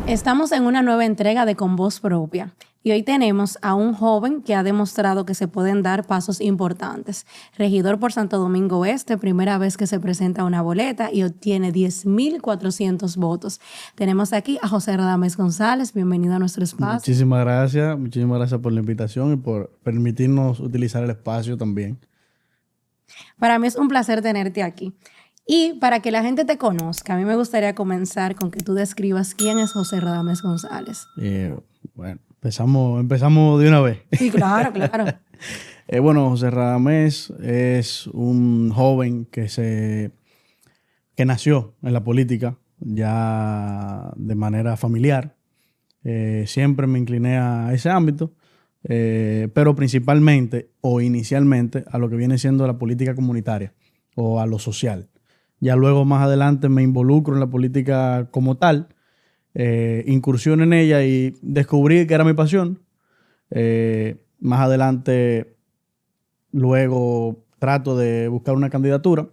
Estamos en una nueva entrega de Con Voz Propia y hoy tenemos a un joven que ha demostrado que se pueden dar pasos importantes. Regidor por Santo Domingo Este, primera vez que se presenta una boleta y obtiene 10,400 votos. Tenemos aquí a José Radames González. Bienvenido a nuestro espacio. Muchísimas gracias por la invitación y por permitirnos utilizar el espacio también. Para mí es un placer tenerte aquí. Y para que la gente te conozca, a mí me gustaría comenzar con que tú describas quién es José Radames González. Bueno, empezamos de una vez. Sí, claro. Bueno, José Radames es un joven que nació en la política ya de manera familiar. Siempre me incliné a ese ámbito, pero principalmente o inicialmente a lo que viene siendo la política comunitaria o a lo social. Ya luego, más adelante, me involucro en la política como tal, incursiono en ella y descubrí que era mi pasión. Más adelante, luego trato de buscar una candidatura,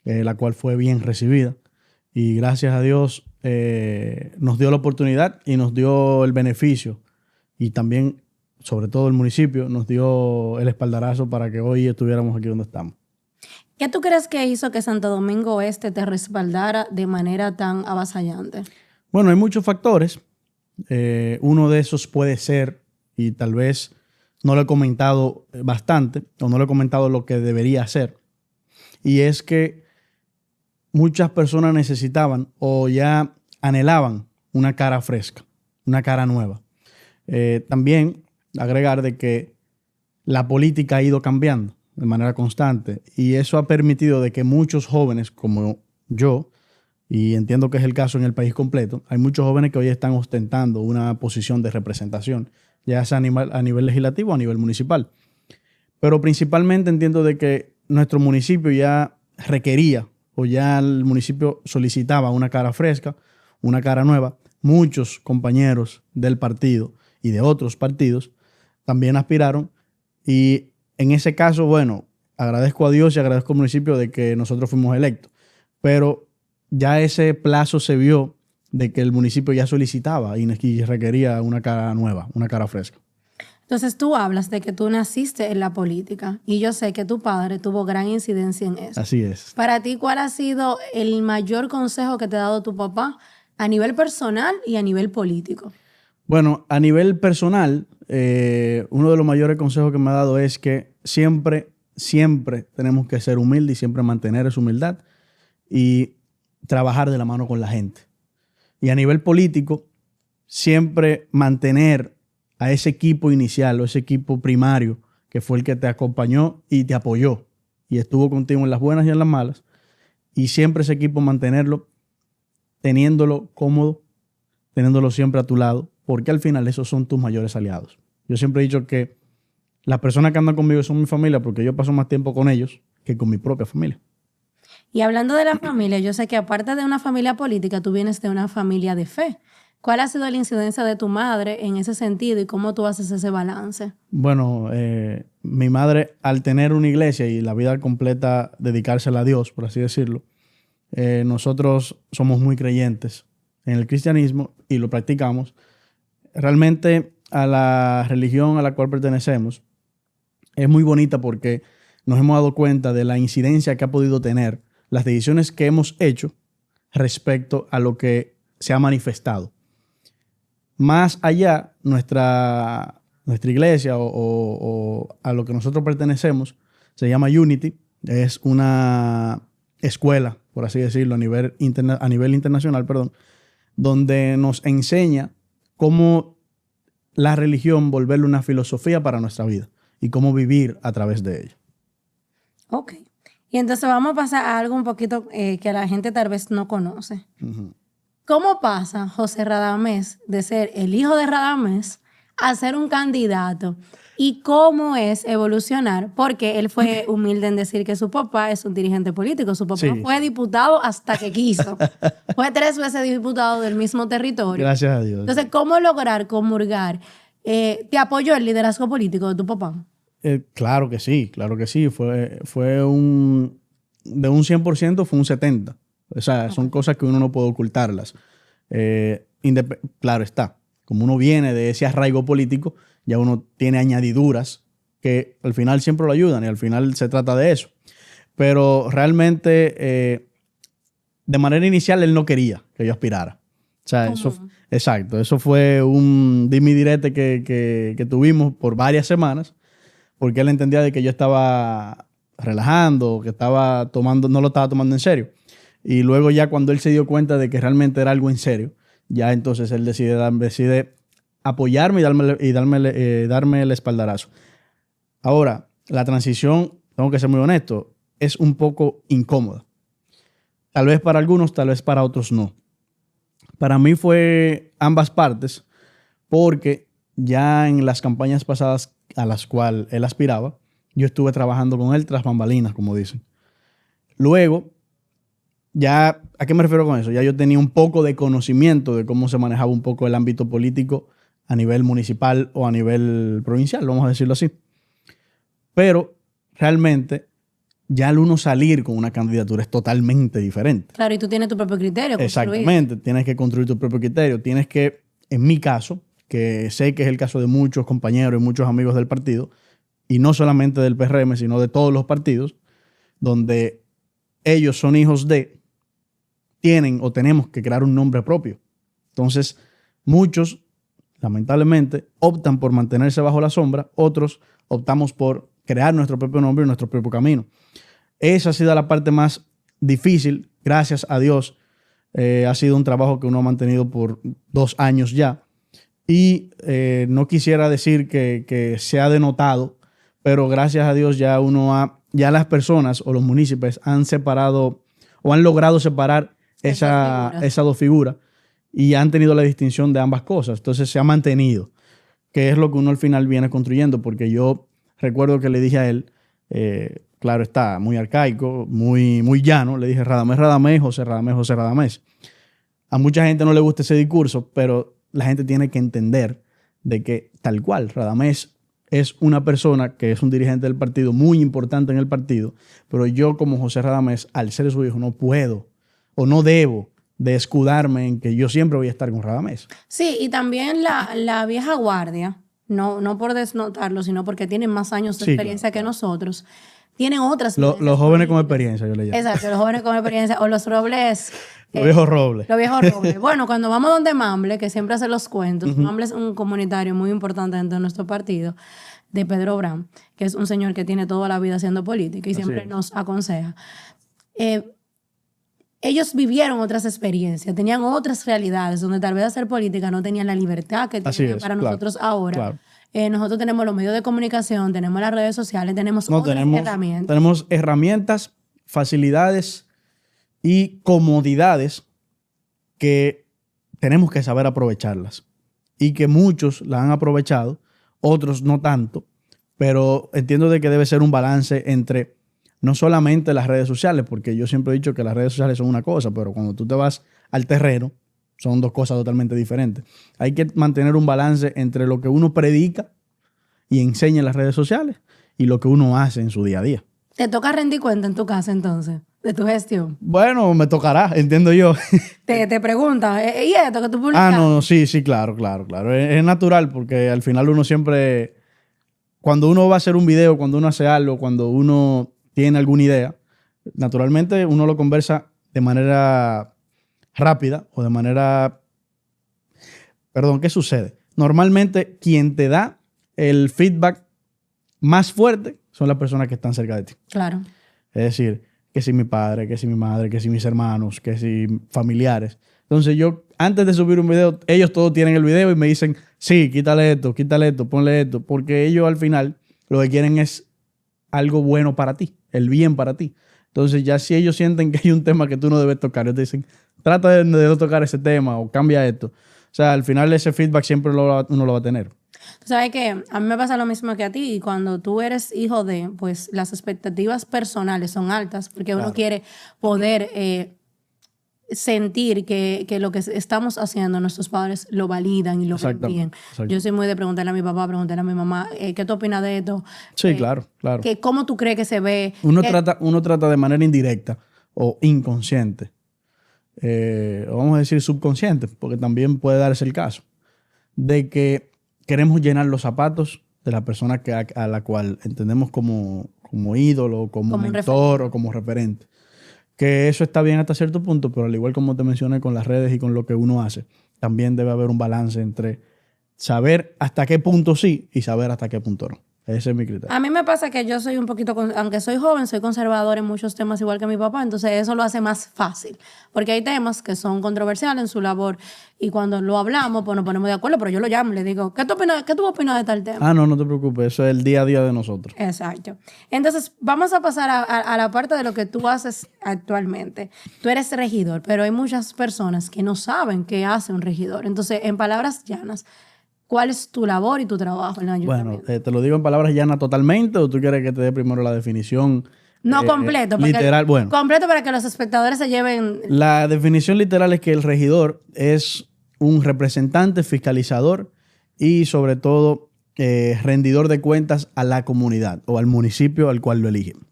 la cual fue bien recibida. Y gracias a Dios nos dio la oportunidad y nos dio el beneficio. Y también, sobre todo el municipio, nos dio el espaldarazo para que hoy estuviéramos aquí donde estamos. ¿Qué tú crees que hizo que Santo Domingo Este te respaldara de manera tan avasallante? Bueno, hay muchos factores. Uno de esos puede ser, y tal vez no lo he comentado bastante, o no lo he comentado lo que debería hacer, y es que muchas personas necesitaban o ya anhelaban una cara fresca, una cara nueva. También agregar de que la política ha ido cambiando de manera constante y eso ha permitido de que muchos jóvenes como yo, y entiendo que es el caso en el país completo, hay muchos jóvenes que hoy están ostentando una posición de representación, ya sea a nivel legislativo o a nivel municipal. Pero principalmente entiendo de que nuestro municipio ya requería o ya el municipio solicitaba una cara fresca, una cara nueva. Muchos compañeros del partido y de otros partidos también aspiraron y en ese caso, bueno, agradezco a Dios y agradezco al municipio de que nosotros fuimos electos, pero ya ese plazo se vio de que el municipio ya solicitaba y requería una cara nueva, una cara fresca. Entonces tú hablas de que tú naciste en la política y yo sé que tu padre tuvo gran incidencia en eso. Así es. Para ti, ¿cuál ha sido el mayor consejo que te ha dado tu papá a nivel personal y a nivel político? Bueno, a nivel personal, uno de los mayores consejos que me ha dado es que siempre tenemos que ser humildes y siempre mantener esa humildad y trabajar de la mano con la gente. Y a nivel político, siempre mantener a ese equipo inicial o ese equipo primario que fue el que te acompañó y te apoyó y estuvo contigo en las buenas y en las malas. Y siempre ese equipo mantenerlo, teniéndolo cómodo, teniéndolo siempre a tu lado, porque al final esos son tus mayores aliados. Yo siempre he dicho que las personas que andan conmigo son mi familia porque yo paso más tiempo con ellos que con mi propia familia. Y hablando de la familia, yo sé que aparte de una familia política, tú vienes de una familia de fe. ¿Cuál ha sido la incidencia de tu madre en ese sentido y cómo tú haces ese balance? Bueno, mi madre, al tener una iglesia y la vida completa dedicársela a Dios, por así decirlo, nosotros somos muy creyentes en el cristianismo y lo practicamos. Realmente a la religión a la cual pertenecemos es muy bonita porque nos hemos dado cuenta de la incidencia que ha podido tener las decisiones que hemos hecho respecto a lo que se ha manifestado. Más allá, nuestra iglesia o a lo que nosotros pertenecemos se llama Unity. Es una escuela, por así decirlo, a nivel internacional, donde nos enseña cómo la religión volverle una filosofía para nuestra vida y cómo vivir a través de ella. Ok. Y entonces vamos a pasar a algo un poquito que la gente tal vez no conoce. Uh-huh. ¿Cómo pasa José Radames de ser el hijo de Radames a ser un candidato. ¿Y cómo es evolucionar? Porque él fue humilde en decir que su papá es un dirigente político. Su papá Sí. fue diputado hasta que quiso. Fue 3 veces diputado del mismo territorio. Gracias a Dios. Entonces, ¿cómo lograr comulgar? ¿Te apoyó el liderazgo político de tu papá? Claro que sí, claro que sí. Fue un... De un 100% fue un 70%. O sea, son cosas que uno no puede ocultarlas. Claro está. Como uno viene de ese arraigo político, ya uno tiene añadiduras que al final siempre lo ayudan y al final se trata de eso. Pero realmente, de manera inicial, él no quería que yo aspirara. O sea, exacto. Eso fue un dime y direte que tuvimos por varias semanas, porque él entendía de que yo estaba relajando, que estaba tomando, no lo estaba tomando en serio. Y luego ya cuando él se dio cuenta de que realmente era algo en serio, ya entonces él decide apoyarme y darme el espaldarazo. Ahora, la transición, tengo que ser muy honesto, es un poco incómoda. Tal vez para algunos, tal vez para otros no. Para mí fue ambas partes, porque ya en las campañas pasadas a las cuales él aspiraba, yo estuve trabajando con él tras bambalinas, como dicen. Luego, ya, ¿a qué me refiero con eso? Ya yo tenía un poco de conocimiento de cómo se manejaba un poco el ámbito político a nivel municipal o a nivel provincial, vamos a decirlo así. Pero realmente ya al uno salir con una candidatura es totalmente diferente. Claro, y tú tienes tu propio criterio. Exactamente, tienes que construir tu propio criterio. Tienes que, en mi caso, que sé que es el caso de muchos compañeros y muchos amigos del partido, y no solamente del PRM, sino de todos los partidos, donde ellos son hijos de, tienen o tenemos que crear un nombre propio. Entonces, muchos, lamentablemente, optan por mantenerse bajo la sombra, otros optamos por crear nuestro propio nombre y nuestro propio camino. Esa ha sido la parte más difícil, gracias a Dios. Ha sido un trabajo que uno ha mantenido por 2 años ya. Y no quisiera decir que se ha denotado, pero gracias a Dios ya ya las personas o los municipios han separado o han logrado separar esas 2 figuras y han tenido la distinción de ambas cosas. Entonces se ha mantenido, que es lo que uno al final viene construyendo, porque yo recuerdo que le dije a él, claro está, muy arcaico, muy llano, le dije Radamés, Radamés, José Radamés, José Radamés. A mucha gente no le gusta ese discurso, pero la gente tiene que entender de que tal cual, Radamés es una persona que es un dirigente del partido, muy importante en el partido, pero yo como José Radamés, al ser su hijo, no puedo o no debo de escudarme en que yo siempre voy a estar con Radamés. Sí, y también la vieja guardia, no por desnotarlo, sino porque tienen más años de experiencia que nosotros, tienen otras... Los jóvenes con experiencia, yo le llamo. Exacto, los jóvenes con experiencia, o los robles... Los viejos robles. Los viejos robles. Bueno, cuando vamos donde Mamble, que siempre hace los cuentos, Mamble es un comunitario muy importante dentro de nuestro partido, de Pedro Brán, que es un señor que tiene toda la vida haciendo política y siempre nos aconseja. Ellos vivieron otras experiencias, tenían otras realidades, donde tal vez hacer política no tenían la libertad que tienen para nosotros ahora. Claro. Nosotros tenemos los medios de comunicación, tenemos las redes sociales, tenemos otras herramientas. Tenemos herramientas, facilidades y comodidades que tenemos que saber aprovecharlas y que muchos la han aprovechado, otros no tanto, pero entiendo de que debe ser un balance entre no solamente las redes sociales, porque yo siempre he dicho que las redes sociales son una cosa, pero cuando tú te vas al terreno son 2 cosas totalmente diferentes. Hay que mantener un balance entre lo que uno predica y enseña en las redes sociales y lo que uno hace en su día a día. ¿Te toca rendir cuenta en tu casa entonces de tu gestión? Bueno, me tocará, entiendo yo. Te preguntan, ¿y esto que tú publicas? No, sí, claro. Es natural porque al final uno siempre, cuando uno va a hacer un video, cuando uno hace algo, cuando uno tiene alguna idea, naturalmente uno lo conversa de manera rápida o de manera... Perdón, ¿qué sucede? Normalmente quien te da el feedback más fuerte son las personas que están cerca de ti. Claro. Es decir, que si mi padre, que si mi madre, que si mis hermanos, que si familiares. Entonces yo, antes de subir un video, ellos todos tienen el video y me dicen, sí, quítale esto, ponle esto, porque ellos al final lo que quieren es algo bueno para ti, el bien para ti. Entonces ya si ellos sienten que hay un tema que tú no debes tocar, ellos te dicen, trata de no tocar ese tema o cambia esto. O sea, al final ese feedback siempre uno lo va a tener. Tú sabes que a mí me pasa lo mismo que a ti y cuando tú eres hijo de, pues las expectativas personales son altas porque uno Claro, quiere poder sentir que lo que estamos haciendo nuestros padres lo validan y lo ven bien. exactamente. Yo soy muy de preguntarle a mi papá, preguntarle a mi mamá, ¿qué tú opinas de esto? Sí, claro, claro. ¿Cómo tú crees que se ve? Uno trata de manera indirecta o inconsciente, o vamos a decir subconsciente, porque también puede darse el caso, de que queremos llenar los zapatos de la persona a la cual entendemos como ídolo, como Como un mentor referente. o como referente. Que eso está bien hasta cierto punto, pero al igual como te mencioné con las redes y con lo que uno hace, también debe haber un balance entre saber hasta qué punto sí y saber hasta qué punto no. Ese es mi criterio. A mí me pasa que yo soy un poquito, aunque soy joven, soy conservador en muchos temas igual que mi papá, entonces eso lo hace más fácil, porque hay temas que son controversiales en su labor y cuando lo hablamos, pues nos ponemos de acuerdo, pero yo lo llamo y le digo, ¿qué tú opinas de tal tema? Ah, no, no te preocupes, eso es el día a día de nosotros. Exacto. Entonces, vamos a pasar a la parte de lo que tú haces actualmente. Tú eres regidor, pero hay muchas personas que no saben qué hace un regidor. Entonces, en palabras llanas, ¿cuál es tu labor y tu trabajo en el Bueno, ayuntamiento? ¿te lo digo en palabras llanas totalmente o tú quieres que te dé primero la definición No completo, literal? Bueno, completo para que los espectadores se lleven. la definición literal es que el regidor es un representante, fiscalizador y sobre todo rendidor de cuentas a la comunidad o al municipio al cual lo eligen.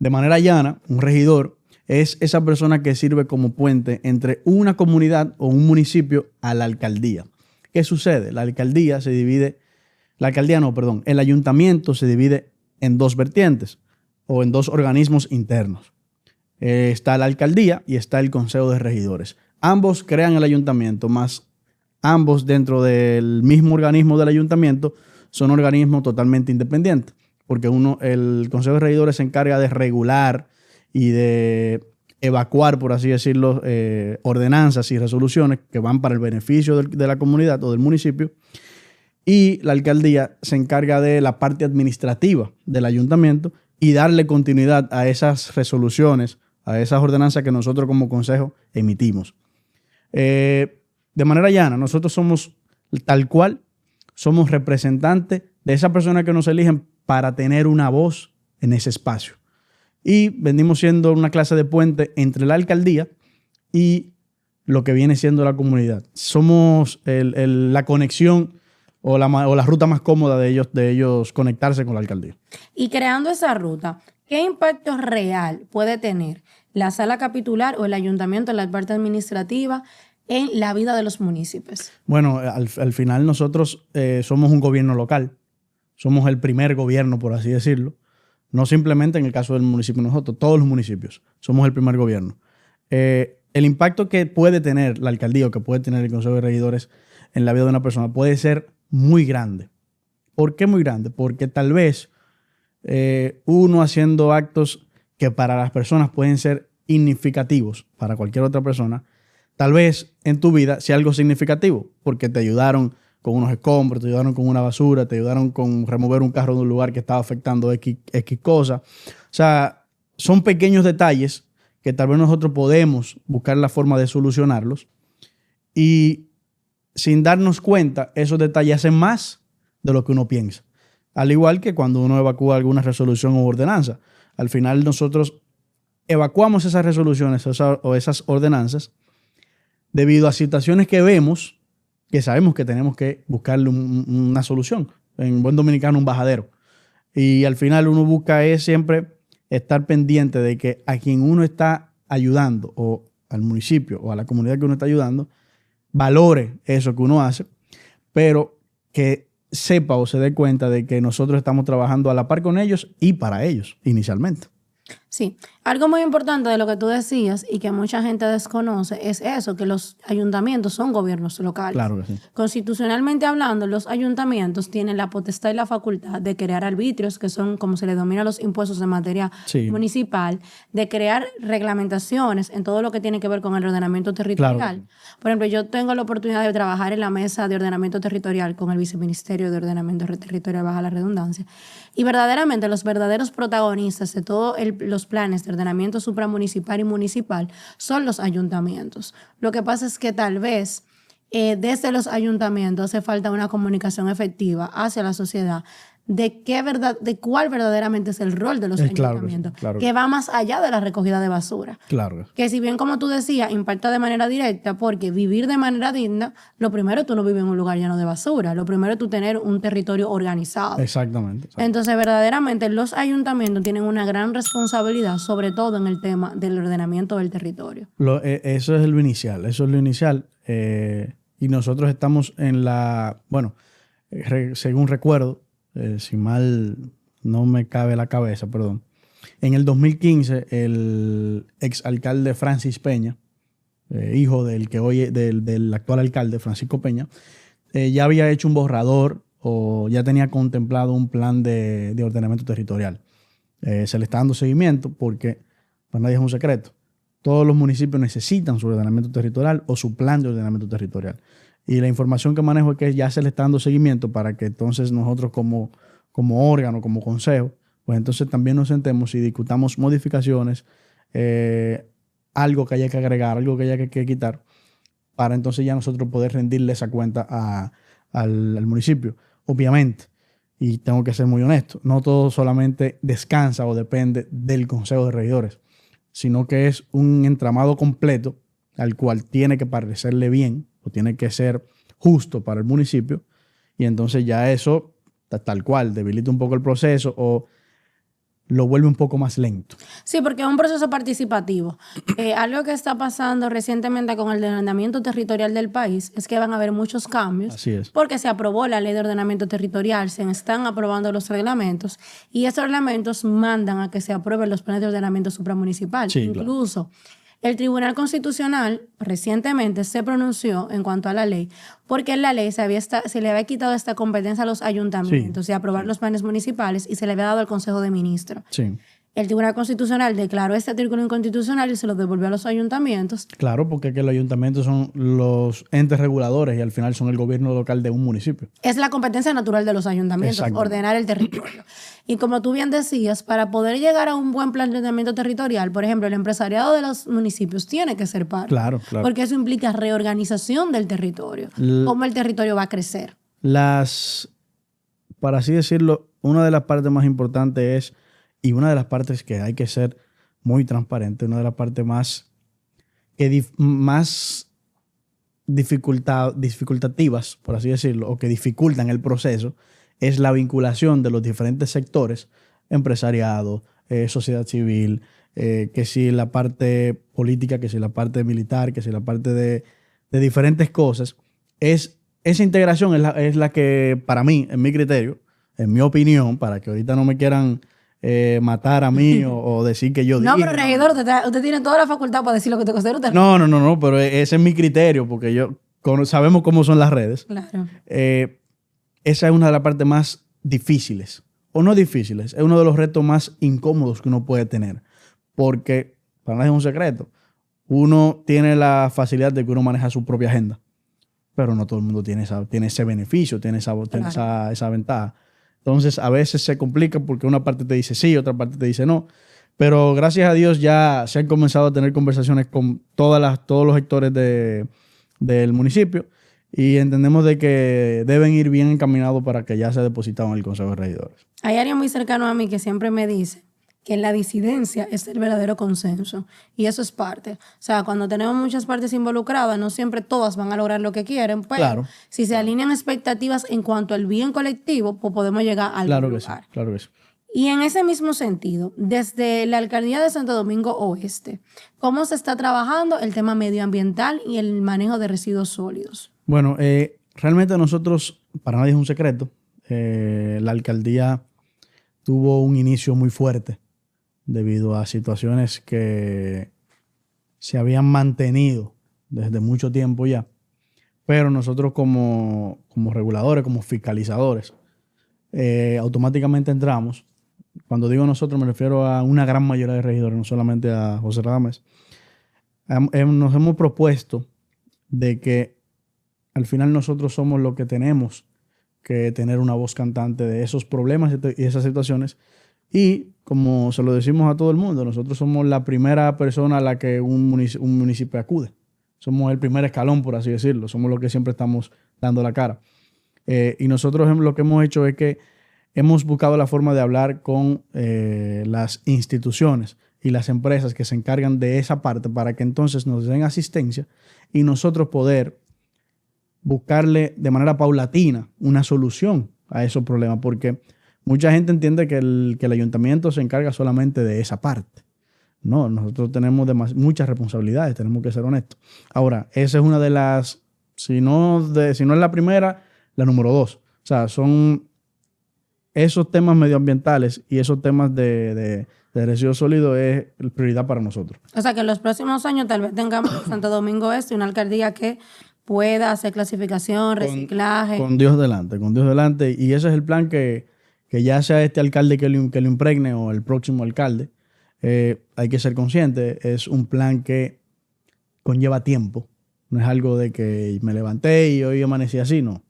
De manera llana, un regidor es esa persona que sirve como puente entre una comunidad o un municipio a la alcaldía. ¿Qué sucede? El ayuntamiento se divide en dos vertientes o en dos organismos internos. Está la alcaldía y está el consejo de regidores. Ambos crean el ayuntamiento, más ambos dentro del mismo organismo del ayuntamiento son organismos totalmente independientes, porque el consejo de regidores se encarga de regular y de evacuar, por así decirlo, ordenanzas y resoluciones que van para el beneficio de la comunidad o del municipio, y la alcaldía se encarga de la parte administrativa del ayuntamiento y darle continuidad a esas resoluciones, a esas ordenanzas que nosotros como consejo emitimos. De manera llana, nosotros somos tal cual, somos representantes de esa persona que nos eligen para tener una voz en ese espacio. Y venimos siendo una clase de puente entre la alcaldía y lo que viene siendo la comunidad. Somos la conexión o la ruta más cómoda de ellos conectarse con la alcaldía. Y creando esa ruta, ¿qué impacto real puede tener la sala capitular o el ayuntamiento en la parte administrativa en la vida de los municipios? Bueno, al final nosotros somos un gobierno local. Somos el primer gobierno, por así decirlo. No simplemente en el caso del municipio nosotros, todos los municipios. Somos el primer gobierno. El impacto que puede tener la alcaldía o que puede tener el consejo de regidores en la vida de una persona puede ser muy grande. ¿Por qué muy grande? Porque tal vez uno haciendo actos que para las personas pueden ser significativos para cualquier otra persona, tal vez en tu vida sea algo significativo, porque te ayudaron con unos escombros, te ayudaron con una basura, te ayudaron con remover un carro de un lugar que estaba afectando X cosa. O sea, son pequeños detalles que tal vez nosotros podemos buscar la forma de solucionarlos y sin darnos cuenta, esos detalles hacen más de lo que uno piensa. Al igual que cuando uno evacúa alguna resolución o ordenanza. Al final nosotros evacuamos esas resoluciones o esas ordenanzas debido a situaciones que vemos, que sabemos que tenemos que buscarle una solución. En buen dominicano, un bajadero. Y al final uno busca es siempre estar pendiente de que a quien uno está ayudando o al municipio o a la comunidad que uno está ayudando, valore eso que uno hace, pero que sepa o se dé cuenta de que nosotros estamos trabajando a la par con ellos y para ellos inicialmente. Sí, algo muy importante de lo que tú decías y que mucha gente desconoce es eso, que los ayuntamientos son gobiernos locales. Claro que sí. Constitucionalmente hablando, los ayuntamientos tienen la potestad y la facultad de crear arbitrios, que son como se le denomina los impuestos en materia Sí. municipal, de crear reglamentaciones en todo lo que tiene que ver con el ordenamiento territorial. Claro. Por ejemplo, yo tengo la oportunidad de trabajar en la mesa de ordenamiento territorial con el Viceministerio de Ordenamiento Territorial, baja la redundancia, y verdaderamente los verdaderos protagonistas de todos los planes de ordenamiento supramunicipal y municipal son los ayuntamientos. Lo que pasa es que tal vez desde los ayuntamientos hace falta una comunicación efectiva hacia la sociedad de cuál verdaderamente es el rol de los ayuntamientos, que va más allá de la recogida de basura. Claro. Que si bien, como tú decías, impacta de manera directa, porque vivir de manera digna, lo primero tú no vives en un lugar lleno de basura, lo primero es tú tener un territorio organizado. Exactamente. Entonces, verdaderamente, los ayuntamientos tienen una gran responsabilidad, sobre todo en el tema del ordenamiento del territorio. Eso es lo inicial. Y nosotros estamos en según recuerdo, si mal no me cabe la cabeza, perdón. En el 2015, el exalcalde Francis Peña, hijo del actual alcalde Francisco Peña, ya había hecho un borrador o ya tenía contemplado un plan de ordenamiento territorial. Se le está dando seguimiento porque, para nadie es un secreto, todos los municipios necesitan su ordenamiento territorial o su plan de ordenamiento territorial. Y la información que manejo es que ya se le está dando seguimiento para que entonces nosotros como órgano, como consejo, pues entonces también nos sentemos y discutamos modificaciones, algo que haya que agregar, algo que haya que quitar, para entonces ya nosotros poder rendirle esa cuenta al municipio. Obviamente, y tengo que ser muy honesto, no todo solamente descansa o depende del Consejo de Regidores, sino que es un entramado completo al cual tiene que parecerle bien o tiene que ser justo para el municipio, y entonces ya eso, tal cual, debilita un poco el proceso o lo vuelve un poco más lento. Sí, porque es un proceso participativo. Algo que está pasando recientemente con el ordenamiento territorial del país es que van a haber muchos cambios. Así es. Porque se aprobó la ley de ordenamiento territorial, se están aprobando los reglamentos y esos reglamentos mandan a que se aprueben los planes de ordenamiento supramunicipal. Sí, incluso el Tribunal Constitucional recientemente se pronunció en cuanto a la ley, porque en la ley se le había quitado esta competencia a los ayuntamientos de aprobar los planes municipales y se le había dado al Consejo de Ministros. Sí. El Tribunal Constitucional declaró este artículo inconstitucional y se lo devolvió a los ayuntamientos. Claro, porque es que los ayuntamientos son los entes reguladores y al final son el gobierno local de un municipio. Es la competencia natural de los ayuntamientos, ordenar el territorio. Y como tú bien decías, para poder llegar a un buen plan de ordenamiento territorial, por ejemplo, el empresariado de los municipios tiene que ser parte. Claro. Porque eso implica reorganización del territorio, cómo el territorio va a crecer. Para así decirlo, una de las partes más importantes y una de las partes que hay que ser muy transparente, una de las partes más dificultativas, por así decirlo, o que dificultan el proceso, es la vinculación de los diferentes sectores, empresariado, sociedad civil, que si la parte política, que si la parte militar, que si la parte de diferentes cosas. Esa integración es la que, para mí, en mi criterio, en mi opinión, para que ahorita no me quieran matar a mí o decir que yo digo. No, pero regidor, usted tiene toda la facultad para decir lo que te considera usted. No, pero ese es mi criterio, porque sabemos cómo son las redes. Claro. Esa es una de las partes más difíciles, o no difíciles, es uno de los retos más incómodos que uno puede tener, porque, para nadie es un secreto, uno tiene la facilidad de que uno maneja su propia agenda, pero no todo el mundo tiene ese beneficio, tiene esa ventaja. Entonces, a veces se complica porque una parte te dice sí, otra parte te dice no. Pero gracias a Dios ya se han comenzado a tener conversaciones con todos los sectores del municipio y entendemos de que deben ir bien encaminados para que ya sea depositado en el Consejo de Regidores. Hay alguien muy cercano a mí que siempre me dice que la disidencia es el verdadero consenso y eso es parte. O sea, cuando tenemos muchas partes involucradas, no siempre todas van a lograr lo que quieren, pero si se alinean expectativas en cuanto al bien colectivo, pues podemos llegar al lugar. Claro que sí. Y en ese mismo sentido, desde la Alcaldía de Santo Domingo Oeste, ¿cómo se está trabajando el tema medioambiental y el manejo de residuos sólidos? Bueno, realmente nosotros, para nadie es un secreto, la alcaldía tuvo un inicio muy fuerte debido a situaciones que se habían mantenido desde mucho tiempo ya. Pero nosotros como reguladores, como fiscalizadores, automáticamente entramos. Cuando digo nosotros me refiero a una gran mayoría de regidores, no solamente a José Radames. Nos hemos propuesto de que al final nosotros somos los que tenemos que tener una voz cantante de esos problemas y esas situaciones. Y como se lo decimos a todo el mundo, nosotros somos la primera persona a la que un municipio acude Somos el primer escalón, por así decirlo. Somos los que siempre estamos dando la cara. Y nosotros lo que hemos hecho es que hemos buscado la forma de hablar con las instituciones y las empresas que se encargan de esa parte para que entonces nos den asistencia y nosotros poder buscarle de manera paulatina una solución a esos problemas, porque mucha gente entiende que el ayuntamiento se encarga solamente de esa parte. No, nosotros tenemos muchas responsabilidades, tenemos que ser honestos. Ahora, esa es una de las, si no es la primera, la número 2. O sea, son esos temas medioambientales y esos temas de residuos sólidos es prioridad para nosotros. O sea, que en los próximos años tal vez tengamos en Santo Domingo Este una alcaldía que pueda hacer clasificación, reciclaje. Con Dios delante, con Dios delante. Y ese es el plan que ya sea este alcalde que lo impregne o el próximo alcalde, hay que ser consciente. Es un plan que conlleva tiempo. No es algo de que me levanté y hoy amanecí así, no.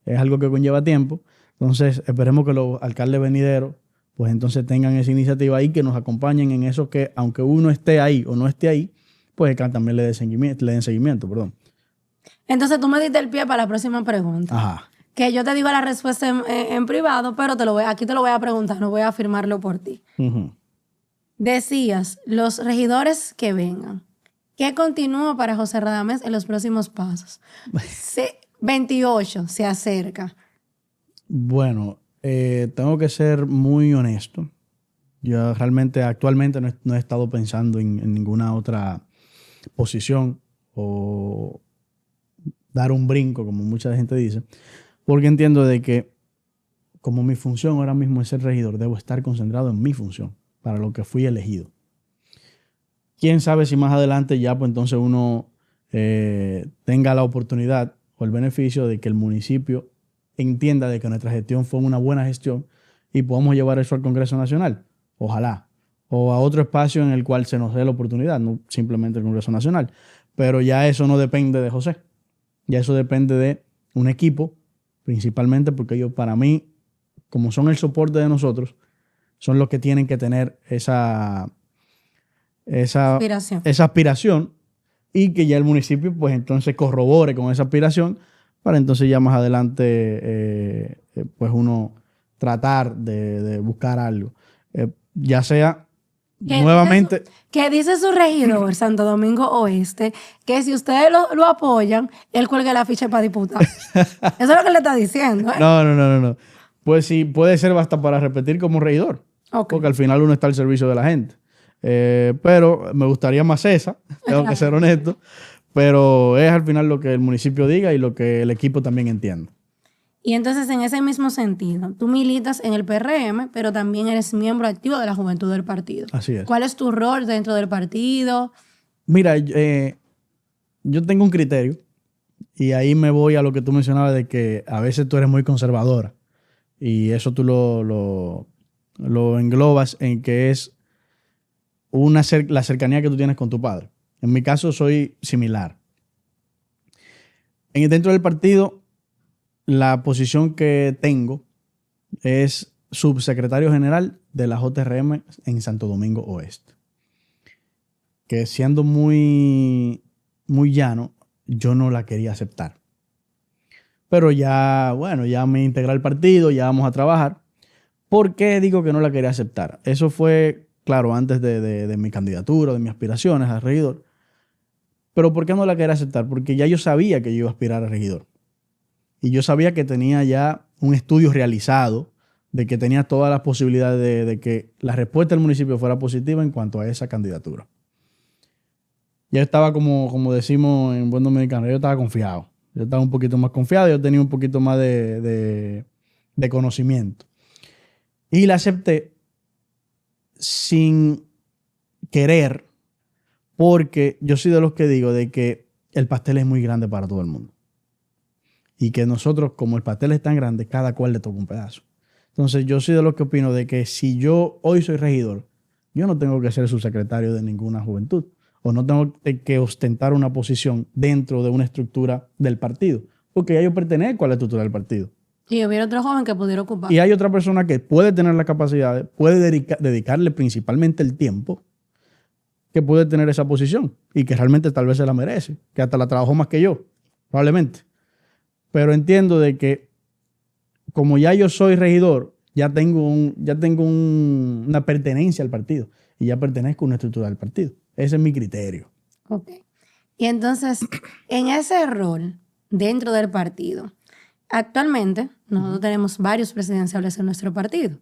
Es algo que conlleva tiempo. Entonces, esperemos que los alcaldes venideros, pues entonces tengan esa iniciativa ahí, que nos acompañen en eso, que aunque uno esté ahí o no esté ahí, pues que también le den seguimiento, perdón. Entonces tú me diste el pie para la próxima pregunta. Ajá. Que yo te digo la respuesta en privado, pero aquí te lo voy a preguntar, no voy a afirmarlo por ti. Uh-huh. Decías, los regidores que vengan. ¿Qué continúa para José Radamés en los próximos pasos? 28 se acerca. Bueno, tengo que ser muy honesto. Yo realmente actualmente no he estado pensando en ninguna otra posición o dar un brinco, como mucha gente dice, porque entiendo de que como mi función ahora mismo es ser regidor, debo estar concentrado en mi función, para lo que fui elegido. Quién sabe si más adelante ya pues entonces uno tenga la oportunidad o el beneficio de que el municipio entienda de que nuestra gestión fue una buena gestión y podamos llevar eso al Congreso Nacional. Ojalá. O a otro espacio en el cual se nos dé la oportunidad, no simplemente el Congreso Nacional. Pero ya eso no depende de José. Ya eso depende de un equipo, principalmente porque ellos, para mí, como son el soporte de nosotros, son los que tienen que tener esa aspiración y que ya el municipio, pues entonces corrobore con esa aspiración para entonces ya más adelante, pues uno tratar de buscar algo. Ya sea nuevamente... Que dice su regidor, Santo Domingo Oeste, que si ustedes lo apoyan, él cuelga la ficha para diputado. Eso es lo que le está diciendo. No. Pues sí, puede ser hasta para repetir como regidor. Okay. Porque al final uno está al servicio de la gente. Pero me gustaría más esa, tengo que ser honesto. Pero es al final lo que el municipio diga y lo que el equipo también entienda. Y entonces, en ese mismo sentido, tú militas en el PRM, pero también eres miembro activo de la juventud del partido. Así es. ¿Cuál es tu rol dentro del partido? Mira, yo tengo un criterio y ahí me voy a lo que tú mencionabas de que a veces tú eres muy conservadora y eso tú lo englobas en que es la cercanía que tú tienes con tu padre. En mi caso soy similar. Dentro del partido, la posición que tengo es subsecretario general de la JRM en Santo Domingo Oeste. Que siendo muy, muy llano, yo no la quería aceptar. Pero ya, bueno, ya me integré al partido, ya vamos a trabajar. ¿Por qué digo que no la quería aceptar? Eso fue, claro, antes de mi candidatura, de mis aspiraciones a regidor. Pero ¿por qué no la quería aceptar? Porque ya yo sabía que yo iba a aspirar a regidor. Y yo sabía que tenía ya un estudio realizado, de que tenía todas las posibilidades de que la respuesta del municipio fuera positiva en cuanto a esa candidatura. Ya estaba, como decimos en buen dominicano, yo estaba confiado. Yo estaba un poquito más confiado, yo tenía un poquito más de conocimiento. Y la acepté sin querer, porque yo soy de los que digo de que el pastel es muy grande para todo el mundo. Y que nosotros, como el pastel es tan grande, cada cual le toca un pedazo. Entonces, yo soy de los que opino de que si yo hoy soy regidor, yo no tengo que ser subsecretario de ninguna juventud. O no tengo que ostentar una posición dentro de una estructura del partido. Porque ya yo pertenezco a la estructura del partido. Y hubiera otro joven que pudiera ocupar. Y hay otra persona que puede tener las capacidades, puede dedicarle principalmente el tiempo, que puede tener esa posición y que realmente tal vez se la merece, que hasta la trabajó más que yo, probablemente. Pero entiendo de que como ya yo soy regidor, ya tengo una pertenencia al partido y ya pertenezco a una estructura del partido. Ese es mi criterio. Ok. Y entonces, en ese rol dentro del partido, actualmente nosotros tenemos varios presidenciales en nuestro partido.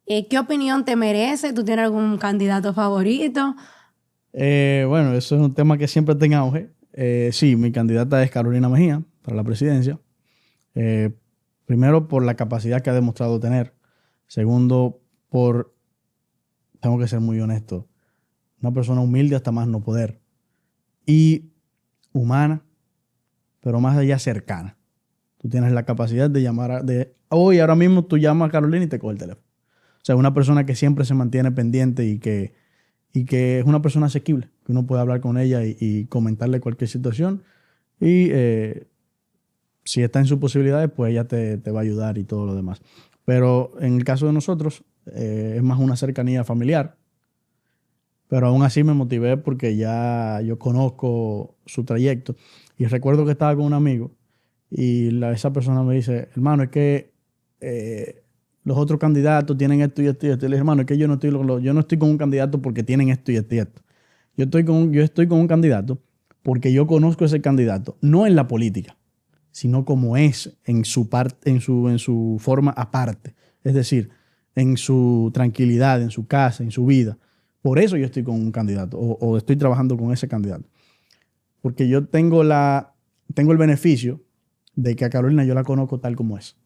¿Qué opinión te merece? ¿Tú tienes algún candidato favorito? Bueno, eso es un tema que siempre está en auge. Sí, mi candidata es Carolina Mejía para la presidencia. Primero, por la capacidad que ha demostrado tener. Segundo, tengo que ser muy honesto, una persona humilde hasta más no poder. Y humana, pero más allá cercana. Tú tienes la capacidad de llamar, ahora mismo tú llamas a Carolina y te coge el teléfono. O sea, una persona que siempre se mantiene pendiente y que es una persona asequible, que uno puede hablar con ella y comentarle cualquier situación. Y si está en sus posibilidades, pues ella te va a ayudar y todo lo demás. Pero en el caso de nosotros, es más una cercanía familiar. Pero aún así me motivé porque ya yo conozco su trayecto. Y recuerdo que estaba con un amigo y esa persona me dice, hermano, es que los otros candidatos tienen esto y esto y esto. Y le dije, hermano, es que yo no estoy con un candidato porque tienen esto y esto y esto. Yo estoy con un candidato porque yo conozco a ese candidato, no en la política, sino como es en su forma aparte. Es decir, en su tranquilidad, en su casa, en su vida. Por eso yo estoy con un candidato o estoy trabajando con ese candidato. Porque yo tengo el beneficio de que a Carolina yo la conozco tal como es.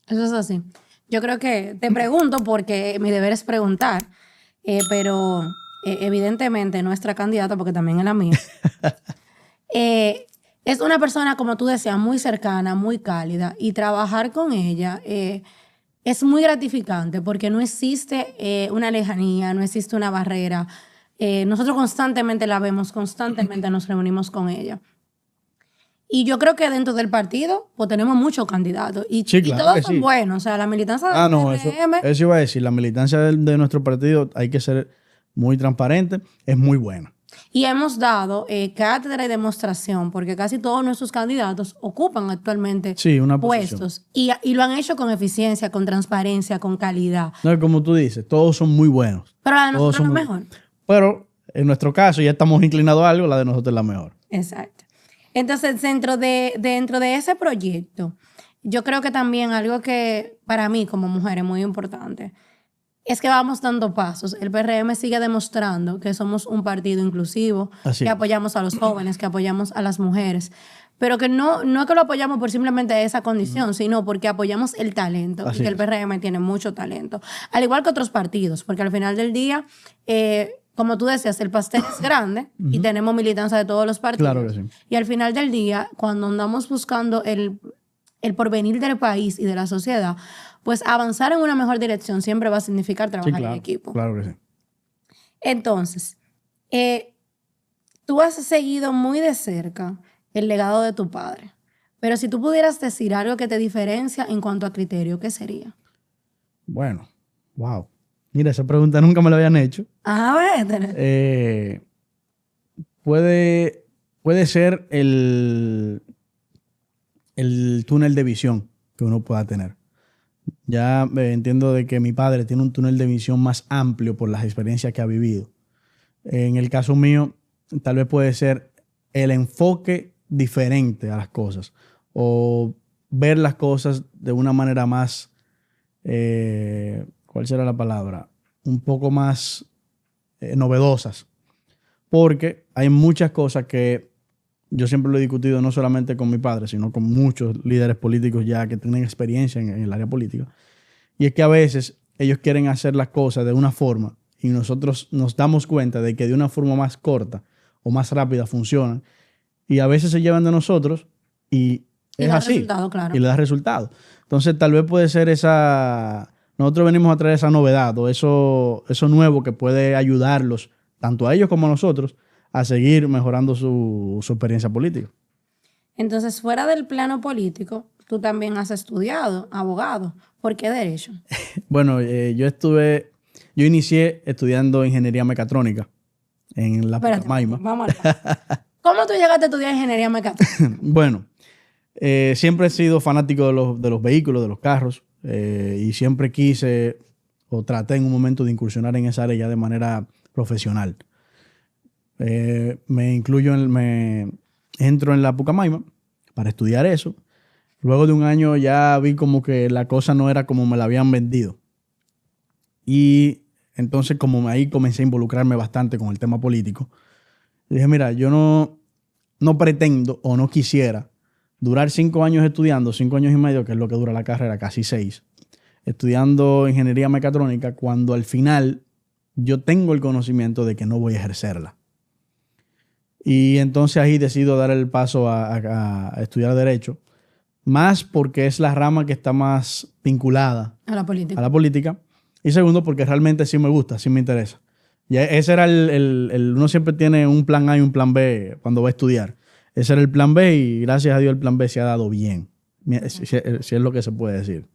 Eso es así. Yo creo que te pregunto porque mi deber es preguntar, pero evidentemente nuestra candidata, porque también es la mía, es una persona, como tú decías, muy cercana, muy cálida, y trabajar con ella es muy gratificante porque no existe una lejanía, no existe una barrera. Nosotros constantemente la vemos, constantemente nos reunimos con ella. Y yo creo que dentro del partido, pues tenemos muchos candidatos. Y, Sí, y claro todos que son sí. buenos. O sea, la militancia del No, PRM, eso iba a decir. La militancia de nuestro partido hay que ser muy transparente, es muy buena. y hemos dado cátedra y demostración, porque casi todos nuestros candidatos ocupan actualmente Sí, una posición. puestos. Y lo han hecho con eficiencia, con transparencia, con calidad. No, como tú dices, todos son muy buenos. Pero la de Todos nosotros no son es muy mejor. Pero en nuestro caso ya estamos inclinados a algo, la de nosotros es la mejor. Exacto. Entonces, dentro de ese proyecto, yo creo que también algo que para mí como mujer es muy importante es que vamos dando pasos. El PRM sigue demostrando que somos un partido inclusivo, Así que es. apoyamos a los jóvenes, que apoyamos a las mujeres, pero que no es que lo apoyamos por simplemente esa condición, sino porque apoyamos el talento Así y que el es. PRM tiene mucho talento. Al igual que otros partidos, porque al final del día, como tú decías, el pastel es grande y tenemos militancia de todos los partidos. Claro que sí. Y al final del día, cuando andamos buscando el porvenir del país y de la sociedad, pues avanzar en una mejor dirección siempre va a significar trabajar Sí, claro. en equipo. Claro que sí. Entonces, tú has seguido muy de cerca el legado de tu padre, pero si tú pudieras decir algo que te diferencia en cuanto a criterio, ¿qué sería? Bueno, wow. Mira, esa pregunta nunca me la habían hecho. A ver. Puede ser el túnel de visión que uno pueda tener. Ya entiendo de que mi padre tiene un túnel de visión más amplio por las experiencias que ha vivido. En el caso mío, tal vez puede ser el enfoque diferente a las cosas o ver las cosas de una manera más, ¿cuál será la palabra? Un poco más novedosas. Porque hay muchas cosas que yo siempre lo he discutido no solamente con mi padre, sino con muchos líderes políticos ya que tienen experiencia en el área política. Y es que a veces ellos quieren hacer las cosas de una forma y nosotros nos damos cuenta de que de una forma más corta o más rápida funcionan. Y a veces se llevan de nosotros y es así. Resultado, claro. Y le da resultado. Entonces tal vez puede ser esa... Nosotros venimos a traer esa novedad o eso nuevo que puede ayudarlos, tanto a ellos como a nosotros, a seguir mejorando su experiencia política. Entonces, fuera del plano político, tú también has estudiado abogado. ¿Por qué derecho? Bueno, yo inicié estudiando ingeniería mecatrónica en la Espérate, Pucamaima. vamos a hablar. ¿Cómo tú llegaste a estudiar ingeniería mecatrónica? Bueno, siempre he sido fanático de los vehículos, de los carros, y siempre quise o traté en un momento de incursionar en esa área ya de manera profesional. Me entro en la Pucamaima para estudiar eso. Luego de un año ya vi como que la cosa no era como me la habían vendido. Y entonces como ahí comencé a involucrarme bastante con el tema político. Y dije, mira, yo no pretendo o no quisiera durar 5 años estudiando, 5 años y medio, que es lo que dura la carrera, casi 6, estudiando ingeniería mecatrónica, cuando al final yo tengo el conocimiento de que no voy a ejercerla. Y entonces ahí decido dar el paso a estudiar Derecho, más porque es la rama que está más vinculada A la política. a la política, y segundo porque realmente sí me gusta, sí me interesa. Y ese era uno siempre tiene un plan A y un plan B cuando va a estudiar. Ese era el plan B y gracias a Dios el plan B se ha dado bien, si es lo que se puede decir.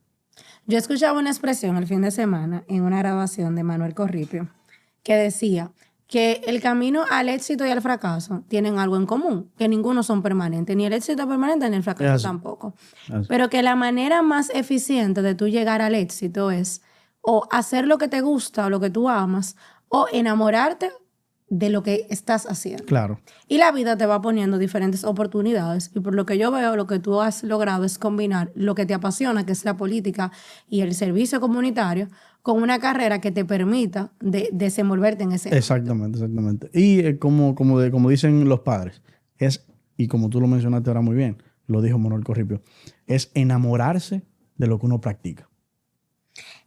Yo escuchaba una expresión el fin de semana en una grabación de Manuel Corripio que decía que el camino al éxito y al fracaso tienen algo en común, que ninguno son permanentes, ni el éxito es permanente ni el fracaso tampoco. Así. Pero que la manera más eficiente de tú llegar al éxito es o hacer lo que te gusta o lo que tú amas o enamorarte de lo que estás haciendo. Claro. Y la vida te va poniendo diferentes oportunidades y por lo que yo veo, lo que tú has logrado es combinar lo que te apasiona, que es la política y el servicio comunitario, con una carrera que te permita desenvolverte en ese ámbito. Exactamente. Y como dicen los padres, y como tú lo mencionaste ahora muy bien, lo dijo Manuel Corripio, es enamorarse de lo que uno practica.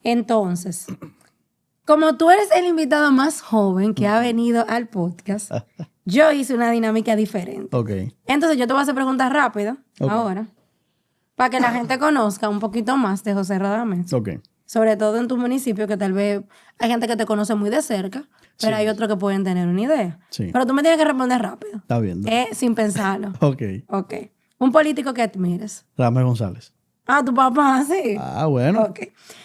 Entonces, como tú eres el invitado más joven que ha venido al podcast, yo hice una dinámica diferente. Ok. Entonces, yo te voy a hacer preguntas rápidas ahora, para que la gente conozca un poquito más de José Radamés. Ok. Sobre todo en tu municipio, que tal vez hay gente que te conoce muy de cerca, pero hay otros que pueden tener una idea. Sí. Pero tú me tienes que responder rápido. Está bien. Sin pensarlo. Ok. Ok. Un político que admires. Ramés González. Ah, tu papá, sí. Ah, bueno. Ok.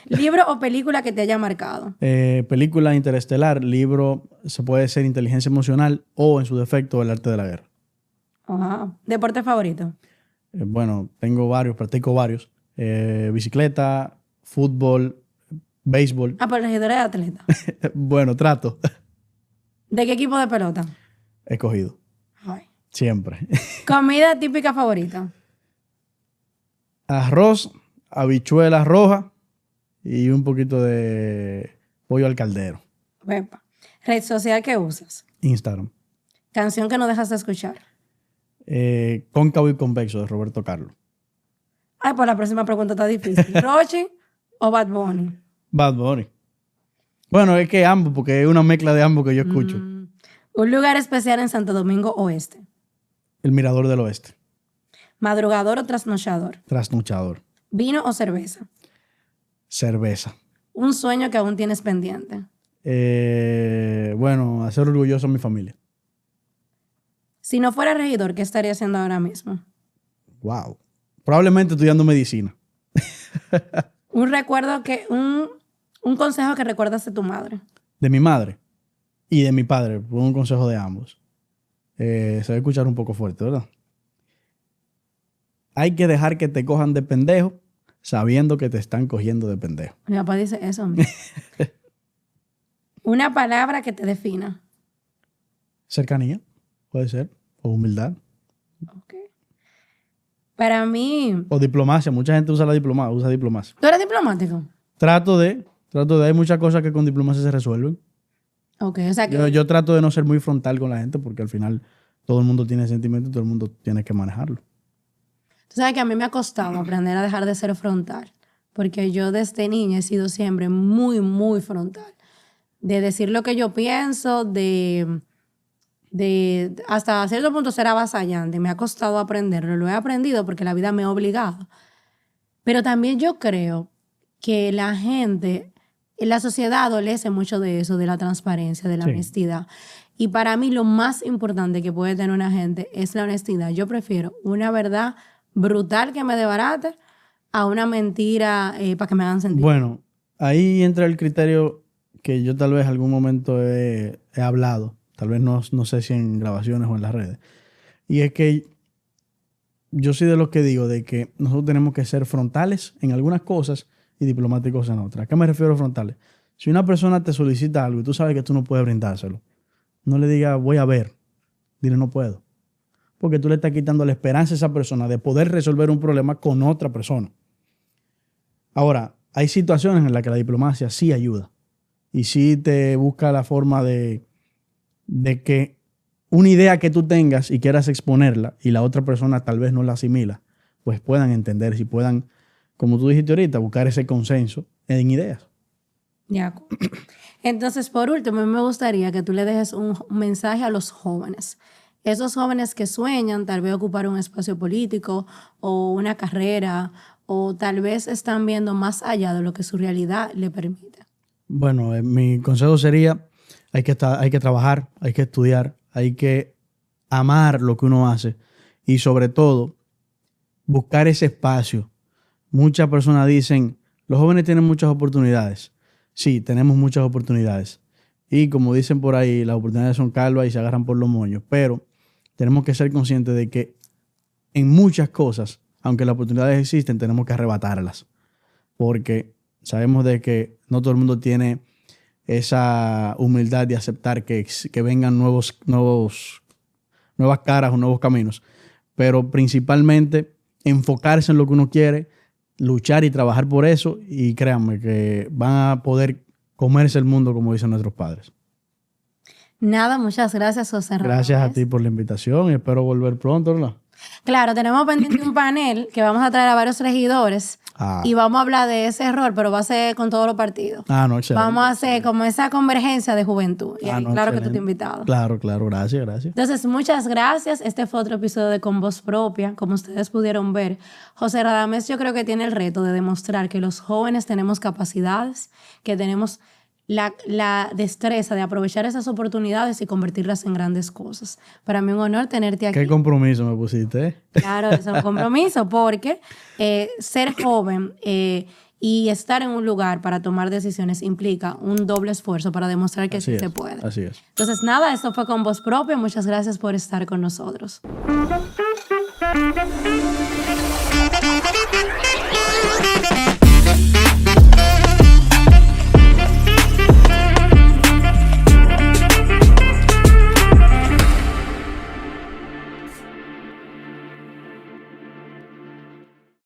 ¿Libro o película que te haya marcado? Película Interestelar, libro, se puede ser Inteligencia Emocional o, en su defecto, El Arte de la Guerra. Ajá. ¿Deporte favorito? Bueno, tengo varios, practico varios. Bicicleta, fútbol, béisbol. Ah, pero regidor de atleta. Bueno, trato. ¿De qué equipo de pelota? Escogido. Ay. Siempre. ¿Comida típica favorita? Arroz, habichuelas rojas y un poquito de pollo al caldero. Pepa. ¿Red social que usas? Instagram. ¿Canción que no dejas de escuchar? Cóncavo y convexo de Roberto Carlos. Ay, pues la próxima pregunta está difícil. ¿Rochi o Bad Bunny? Bad Bunny. Bueno, es que ambos, porque es una mezcla de ambos que yo escucho. ¿Un lugar especial en Santo Domingo Oeste? El Mirador del Oeste. ¿Madrugador o trasnochador? Trasnochador. ¿Vino o cerveza? Cerveza. ¿Un sueño que aún tienes pendiente? Bueno, hacer orgulloso a mi familia. Si no fuera regidor, ¿qué estaría haciendo ahora mismo? Wow. Probablemente estudiando medicina. Un recuerdo que... Un consejo que recuerdas de tu madre. De mi madre y de mi padre. Fue un consejo de ambos. Se va a escuchar un poco fuerte, ¿verdad? Hay que dejar que te cojan de pendejo sabiendo que te están cogiendo de pendejo. Mi papá dice eso. Una palabra que te defina. Cercanía, puede ser. O humildad. Ok. Para mí... O diplomacia. Mucha gente usa diplomacia. ¿Tú eres diplomático? Hay muchas cosas que con diplomacia se resuelven. Ok, o sea que... Yo trato de no ser muy frontal con la gente porque al final todo el mundo tiene sentimientos y todo el mundo tiene que manejarlo. Tú sabes que a mí me ha costado aprender a dejar de ser frontal, porque yo desde niña he sido siempre muy, muy frontal. De decir lo que yo pienso, de hasta cierto punto ser avasallante. Me ha costado aprenderlo. Lo he aprendido porque la vida me ha obligado. Pero también yo creo que la gente, la sociedad adolece mucho de eso, de la transparencia, de la honestidad. Y para mí lo más importante que puede tener una gente es la honestidad. Yo prefiero una verdad brutal que me desbarate a una mentira para que me hagan sentir. Bueno, ahí entra el criterio que yo tal vez algún momento he hablado tal vez no sé si en grabaciones o en las redes. Y es que yo soy de los que digo de que nosotros tenemos que ser frontales en algunas cosas y diplomáticos en otras. ¿A qué me refiero a frontales? Si una persona te solicita algo y tú sabes que tú no puedes brindárselo, no le digas voy a ver, dile no puedo. Porque tú le estás quitando la esperanza a esa persona de poder resolver un problema con otra persona. Ahora, hay situaciones en las que la diplomacia sí ayuda y sí te busca la forma de que una idea que tú tengas y quieras exponerla y la otra persona tal vez no la asimila, pues puedan entender, si puedan, como tú dijiste ahorita, buscar ese consenso en ideas. Ya. Entonces, por último, a mí me gustaría que tú le dejes un mensaje a los jóvenes. Esos jóvenes que sueñan tal vez ocupar un espacio político o una carrera o tal vez están viendo más allá de lo que su realidad le permite. Bueno, mi consejo sería, hay que trabajar, hay que estudiar, hay que amar lo que uno hace y sobre todo buscar ese espacio. Muchas personas dicen, los jóvenes tienen muchas oportunidades. Sí, tenemos muchas oportunidades. Y como dicen por ahí, las oportunidades son calvas y se agarran por los moños. Pero tenemos que ser conscientes de que en muchas cosas, aunque las oportunidades existen, tenemos que arrebatarlas. Porque sabemos de que no todo el mundo tiene esa humildad de aceptar que vengan nuevas caras o nuevos caminos. Pero principalmente enfocarse en lo que uno quiere, luchar y trabajar por eso y créanme que van a poder comerse el mundo como dicen nuestros padres. Nada, muchas gracias, José Ramírez. Gracias a ti por la invitación y espero volver pronto, ¿verdad? Claro, tenemos pendiente un panel que vamos a traer a varios regidores y vamos a hablar de ese error, pero va a ser con todos los partidos. No, excelente. Vamos a hacer como esa convergencia de juventud. Y ahí, claro excelente. Que tú te has invitado. Claro, gracias. Entonces, muchas gracias. Este fue otro episodio de Con Voz Propia. Como ustedes pudieron ver, José Radamés yo creo que tiene el reto de demostrar que los jóvenes tenemos capacidades, que tenemos la destreza de aprovechar esas oportunidades y convertirlas en grandes cosas. Para mí un honor tenerte aquí. Qué compromiso me pusiste, ¿eh? Claro, es un compromiso porque ser joven y estar en un lugar para tomar decisiones implica un doble esfuerzo para demostrar que sí se puede. Así es. Entonces, nada, esto fue Con Voz Propia. Muchas gracias por estar con nosotros.